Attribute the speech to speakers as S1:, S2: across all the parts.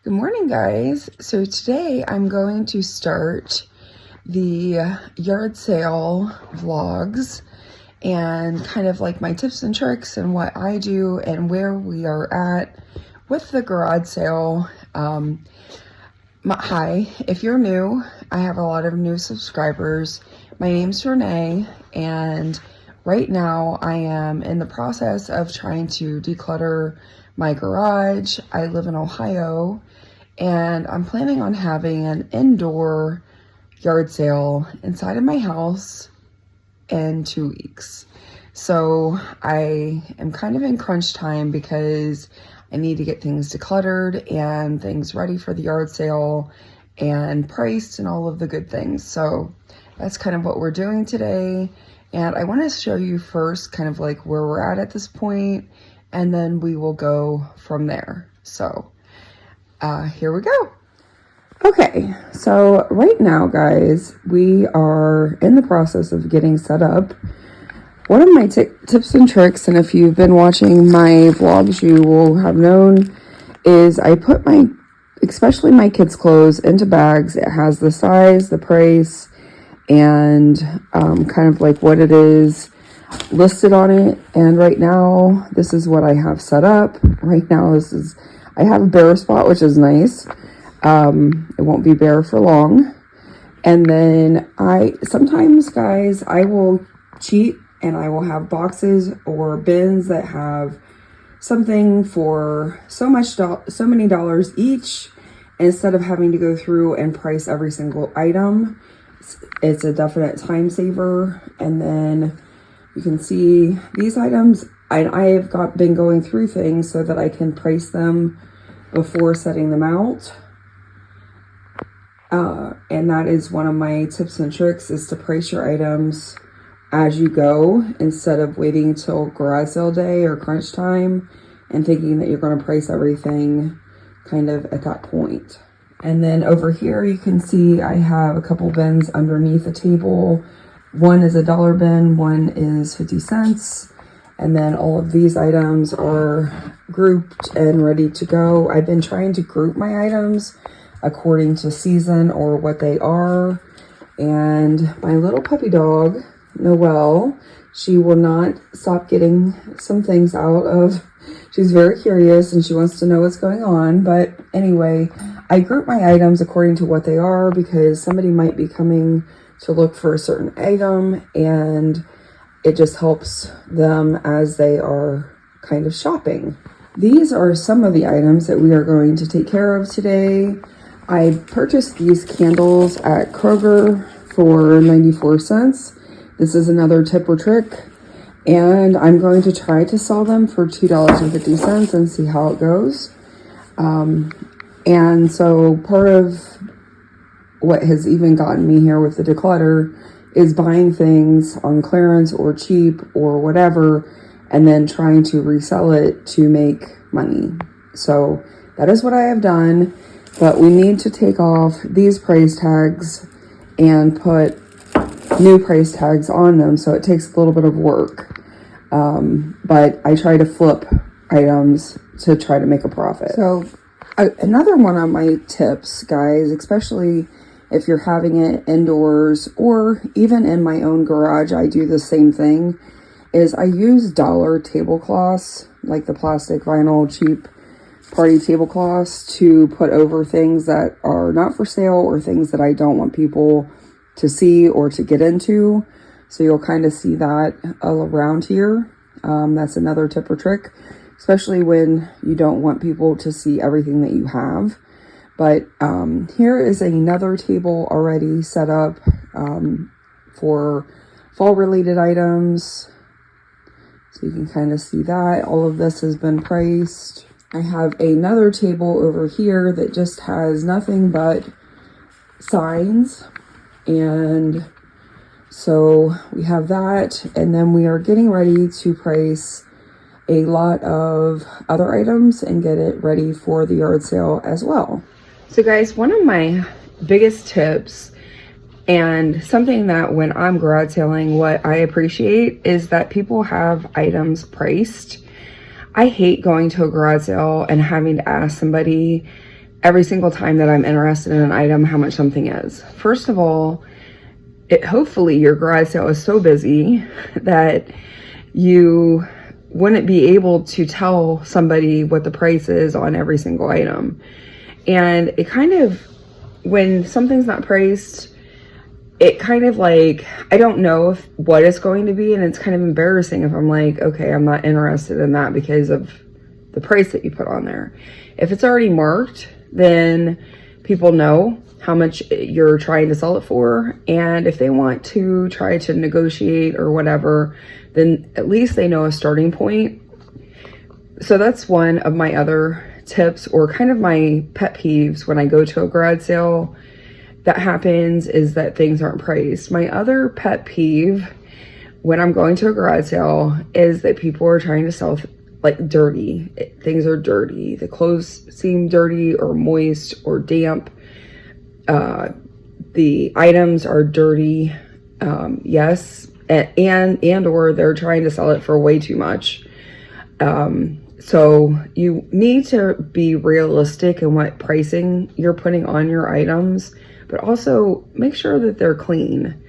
S1: Good morning, guys. So today I'm going to start the yard sale vlogs and kind of like my tips and tricks and what I do and where we are at with the garage sale. Hi, if you're new, I have a lot of new subscribers. My name's Renee, and right now I am in the process of trying to declutter my garage. I live in Ohio, and I'm planning on having an indoor yard sale inside of my house in 2 weeks. So I am kind of in crunch time because I need to get things decluttered and things ready for the yard sale and priced and all of the good things. So that's kind of what we're doing today. And I want to show you first kind of like where we're at this point, and then we will go from there. So here we go. Okay, so right now, guys, we are in the process of getting set up. One of my tips and tricks, and if you've been watching my vlogs, you will have known, is I put especially my kids' clothes into bags. It has the size, the price, and kind of like what it is listed on it. And right now, this is what I have set up. Right now, I have a bare spot, which is nice. It won't be bare for long. And then sometimes, guys, I will cheat and I will have boxes or bins that have something for so many dollars each, instead of having to go through and price every single item. It's a definite time saver. And then you can see these items. I have been going through things so that I can price them before setting them out. And that is one of my tips and tricks, is to price your items as you go, instead of waiting till garage sale day or crunch time and thinking that you're going to price everything kind of at that point. And then over here, you can see I have a couple bins underneath the table. One is a $1 bin, one is 50 cents. And then all of these items are grouped and ready to go. I've been trying to group my items according to season or what they are. And my little puppy dog, Noelle, she will not stop getting some things out of. She's very curious and she wants to know what's going on. But anyway, I group my items according to what they are, because somebody might be coming to look for a certain item, and it just helps them as they are kind of shopping. These are some of the items that we are going to take care of today. I purchased these candles at Kroger for 94 cents. This is another tip or trick, and I'm going to try to sell them for $2.50 and see how it goes. And so part of what has even gotten me here with the declutter is buying things on clearance or cheap or whatever, and then trying to resell it to make money. So that is what I have done, but we need to take off these price tags and put new price tags on them, so it takes a little bit of work. But I try to flip items to try to make a profit. So another one of my tips, guys, especially if you're having it indoors or even in my own garage, I do the same thing, is I use dollar tablecloths, like the plastic, vinyl, cheap party tablecloths, to put over things that are not for sale or things that I don't want people to see or to get into. So you'll kind of see that all around here. That's another tip or trick, especially when you don't want people to see everything that you have. But here is another table already set up for fall related items. So you can kind of see that all of this has been priced. I have another table over here that just has nothing but signs. And so we have that, and then we are getting ready to price a lot of other items and get it ready for the yard sale as well. So guys, one of my biggest tips, and something that when I'm garage selling, what I appreciate is that people have items priced. I hate going to a garage sale and having to ask somebody every single time that I'm interested in an item, how much something is. First of all, hopefully your garage sale is so busy that you wouldn't be able to tell somebody what the price is on every single item. And it kind of, when something's not priced, it kind of like, I don't know what it's going to be, and it's kind of embarrassing if I'm like, okay, I'm not interested in that because of the price that you put on there. If it's already marked, then people know how much you're trying to sell it for, and if they want to try to negotiate or whatever, then at least they know a starting point. So that's one of my other tips, or kind of my pet peeves when I go to a garage sale that happens, is that things aren't priced. My other pet peeve when I'm going to a garage sale is that people are trying to sell like dirty. Things are dirty. The clothes seem dirty or moist or damp. The items are dirty. Yes, and or they're trying to sell it for way too much. So you need to be realistic in what pricing you're putting on your items, but also make sure that they're clean.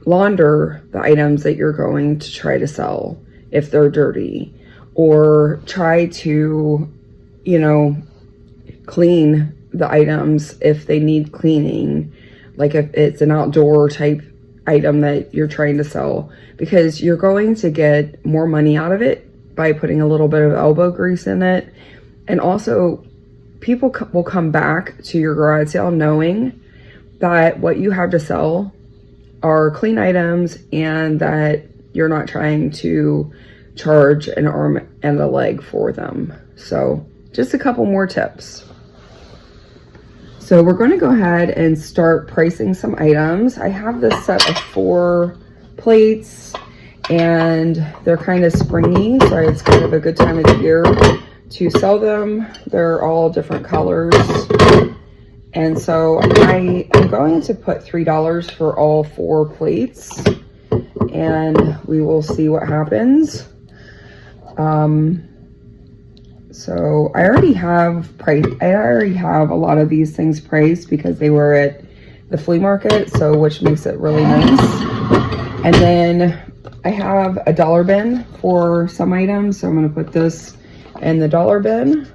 S1: Launder the items that you're going to try to sell if they're dirty, or try to, clean the items if they need cleaning, like if it's an outdoor type item that you're trying to sell, because you're going to get more money out of it by putting a little bit of elbow grease in it. And also, people will come back to your garage sale knowing that what you have to sell are clean items, and that you're not trying to charge an arm and a leg for them. So just a couple more tips. So we're going to go ahead and start pricing some items. I have this set of 4 plates, and they're kind of springy, so it's kind of a good time of the year to sell them. They're all different colors. And so I am going to put $3 for all 4 plates, and we will see what happens. So I already have a lot of these things priced because they were at the flea market, so which makes it really nice. And then I have a dollar bin for some items, so I'm going to put this in the dollar bin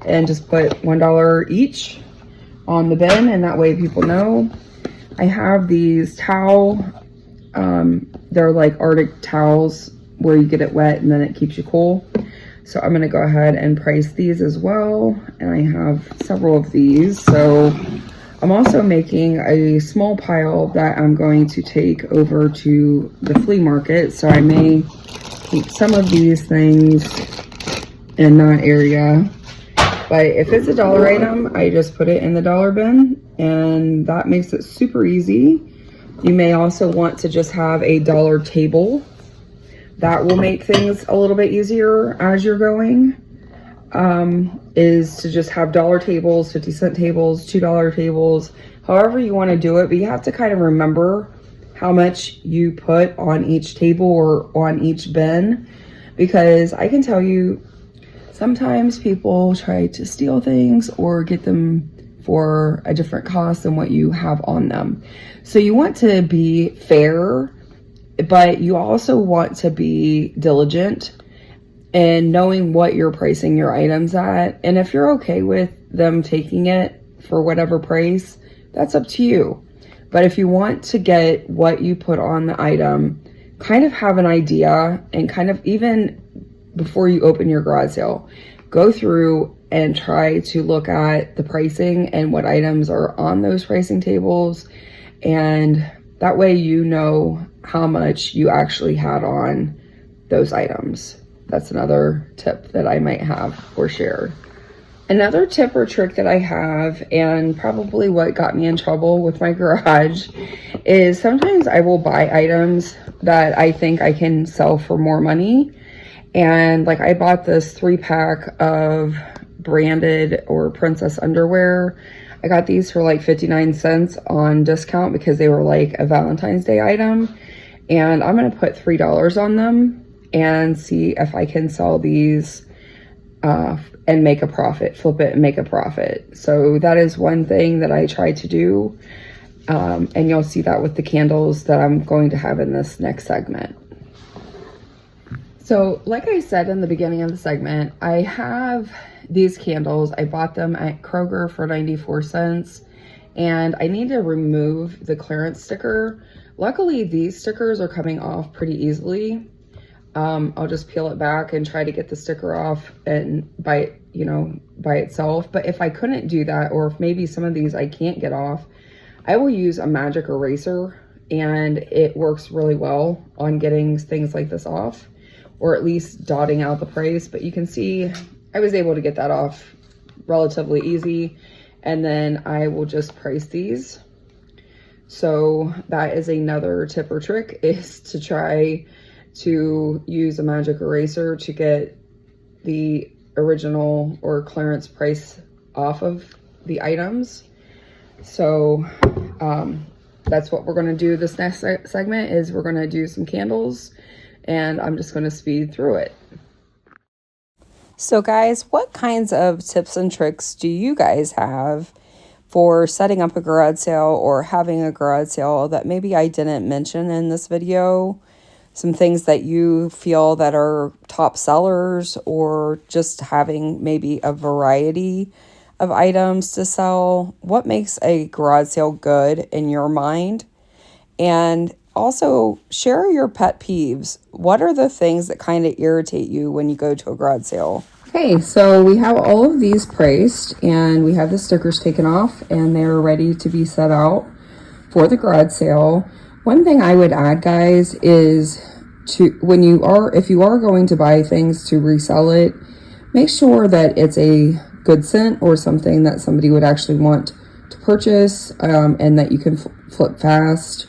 S1: and just put $1 each on the bin, and that way people know. I have these they're like Arctic towels where you get it wet and then it keeps you cool. So I'm going to go ahead and price these as well, and I have several of these. So I'm also making a small pile that I'm going to take over to the flea market, so I may keep some of these things in that area. But if it's a dollar item, I just put it in the dollar bin, and that makes it super easy. You may also want to just have a dollar table. That will make things a little bit easier as you're going, is to just have dollar tables, 50-cent tables, $2 tables, however you want to do it. But you have to kind of remember how much you put on each table or on each bin, because I can tell you, sometimes people try to steal things or get them for a different cost than what you have on them. So you want to be fair, but you also want to be diligent in knowing what you're pricing your items at. And if you're okay with them taking it for whatever price, that's up to you. But if you want to get what you put on the item, kind of have an idea, and kind of, even before you open your garage sale, go through and try to look at the pricing and what items are on those pricing tables, and that way you know how much you actually had on those items. That's another tip that I might have or share. Another tip or trick that I have, and probably what got me in trouble with my garage, is sometimes I will buy items that I think I can sell for more money. And like, I bought this 3-pack of branded or princess underwear. I got these for like 59 cents on discount because they were like a Valentine's Day item. And I'm going to put $3 on them and see if I can sell these and make a profit, flip it and make a profit. So that is one thing that I try to do. And you'll see that with the candles that I'm going to have in this next segment. So like I said in the beginning of the segment, I have these candles. I bought them at Kroger for 94 cents, and I need to remove the clearance sticker. Luckily, these stickers are coming off pretty easily. I'll just peel it back and try to get the sticker off and by itself. But if I couldn't do that, or if maybe some of these I can't get off, I will use a magic eraser, and it works really well on getting things like this off, or at least dotting out the price. But you can see I was able to get that off relatively easy. And then I will just price these. So that is another tip or trick, is to try to use a magic eraser to get the original or clearance price off of the items. So that's what we're going to do this next segment, is we're going to do some candles, and I'm just going to speed through it. So guys, what kinds of tips and tricks do you guys have for setting up a garage sale or having a garage sale that maybe I didn't mention in this video? Some things that you feel that are top sellers, or just having maybe a variety of items to sell. What makes a garage sale good in your mind? And also share your pet peeves. What are the things that kind of irritate you when you go to a garage sale? Okay, so we have all of these priced, and we have the stickers taken off, and they're ready to be set out for the garage sale. One thing I would add, guys, is if you are going to buy things to resell it, make sure that it's a good scent or something that somebody would actually want to purchase, and that you can flip fast.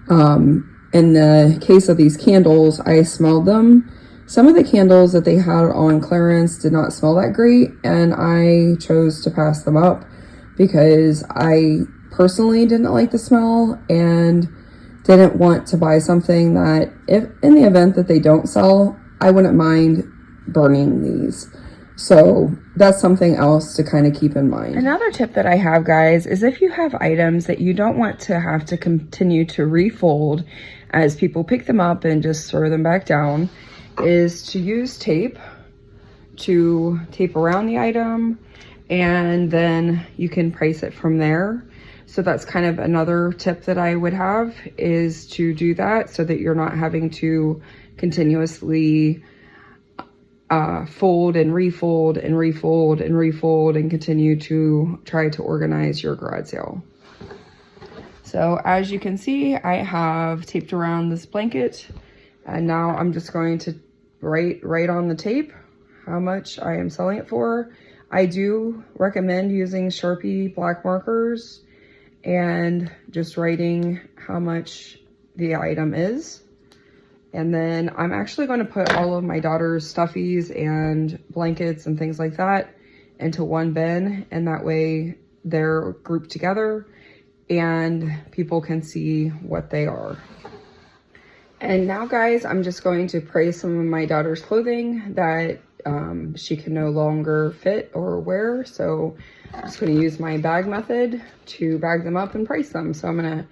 S1: In the case of these candles, I smelled them. Some of the candles that they had on clearance did not smell that great, and I chose to pass them up because I personally didn't like the smell and didn't want to buy something that, if in the event that they don't sell, I wouldn't mind burning these. So that's something else to kind of keep in mind. Another tip that I have, guys, is if you have items that you don't want to have to continue to refold as people pick them up and just throw them back down, is to use tape to tape around the item, and then you can price it from there. So that's kind of another tip that I would have, is to do that so that you're not having to continuously fold and refold and refold and refold and continue to try to organize your garage sale. So as you can see, I have taped around this blanket, and now I'm just going to write on the tape how much I am selling it for. I do recommend using Sharpie black markers and just writing how much the item is. And then I'm actually going to put all of my daughter's stuffies and blankets and things like that into one bin, and that way they're grouped together and people can see what they are. And now, guys, I'm just going to price some of my daughter's clothing that she can no longer fit or wear. So I'm just going to use my bag method to bag them up and price them. So I'm going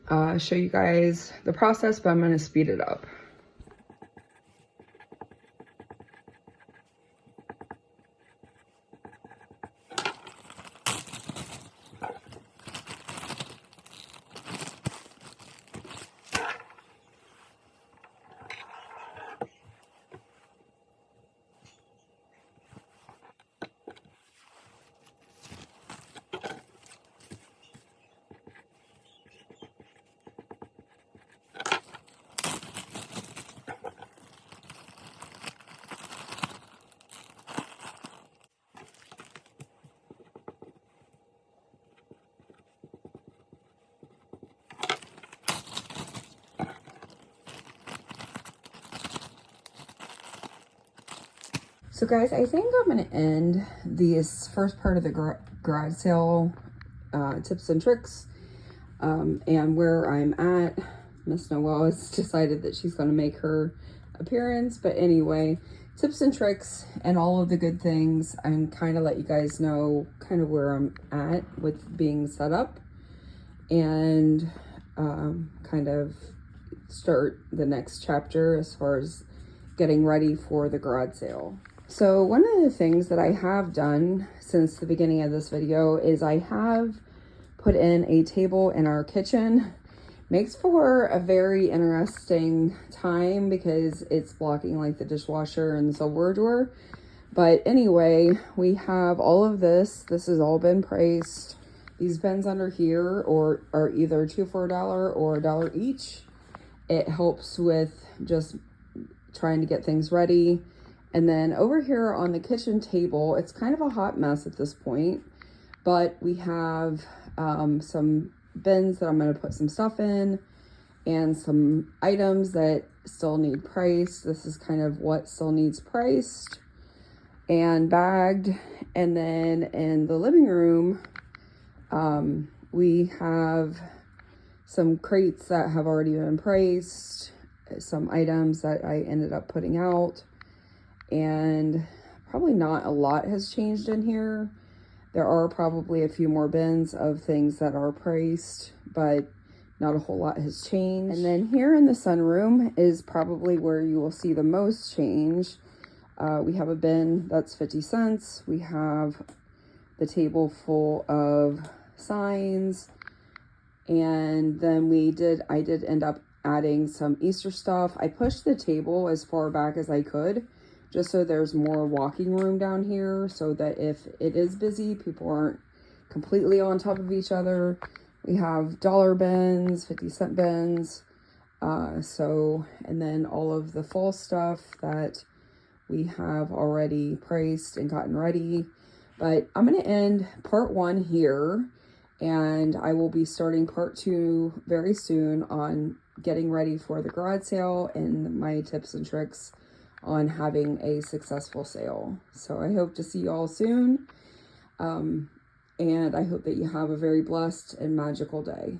S1: to show you guys the process, but I'm going to speed it up. So guys, I think I'm going to end this first part of the garage sale tips and tricks and where I'm at. Miss Noelle has decided that she's going to make her appearance. But anyway, tips and tricks and all of the good things, and kind of let you guys know kind of where I'm at with being set up, and kind of start the next chapter as far as getting ready for the garage sale. So one of the things that I have done since the beginning of this video is I have put in a table in our kitchen. Makes for a very interesting time because it's blocking like the dishwasher and the silverware drawer. But anyway, we have all of this. This has all been priced. These bins under here are either 2 for $1 or $1 each. It helps with just trying to get things ready. And then over here on the kitchen table, it's kind of a hot mess at this point, but we have some bins that I'm going to put some stuff in and some items that still need priced. This is kind of what still needs priced and bagged. And then in the living room, we have some crates that have already been priced, some items that I ended up putting out, and probably not a lot has changed in here. There are probably a few more bins of things that are priced, but not a whole lot has changed. And then here in the sunroom is probably where you will see the most change. We have a bin that's 50 cents. We have the table full of signs. And then I did end up adding some Easter stuff. I pushed the table as far back as I could, just so there's more walking room down here, so that if it is busy, people aren't completely on top of each other. We have dollar bins, 50-cent bins, and then all of the fall stuff that we have already priced and gotten ready. But I'm going to end part 1 here, and I will be starting part 2 very soon on getting ready for the garage sale and my tips and tricks on having a successful sale. So I hope to see you all soon. And I hope that you have a very blessed and magical day.